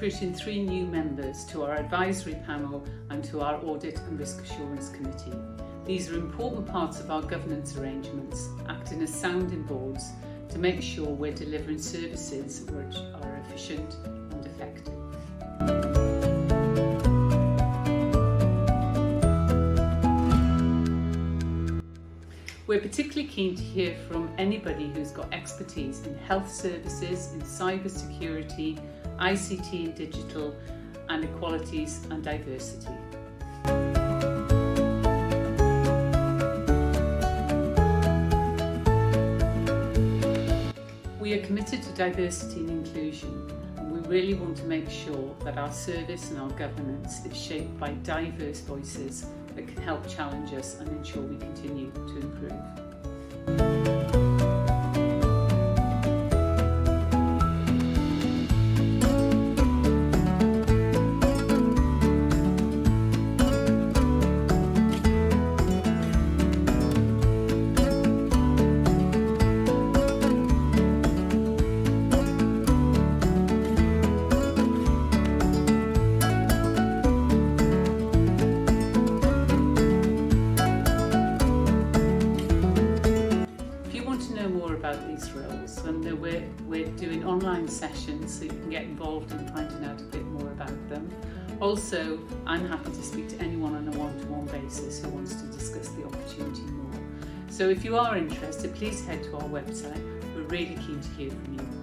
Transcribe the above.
recruiting 3 new members to our advisory panel and to our audit and risk assurance committee. These are important parts of our governance arrangements, acting as sounding boards to make sure we're delivering services which are efficient and effective. We're particularly keen to hear from anybody who's got expertise in health services, in cyber security, ICT and digital, and equalities and diversity. We are committed to diversity and inclusion, and we really want to make sure that our service and our governance is shaped by diverse voices that can help challenge us and ensure we continue to improve. About these roles, and we're doing online sessions so you can get involved in finding out a bit more about them. Also, I'm happy to speak to anyone on a one-to-one basis who wants to discuss the opportunity more. So if you are interested, please head to our website. We're really keen to hear from you.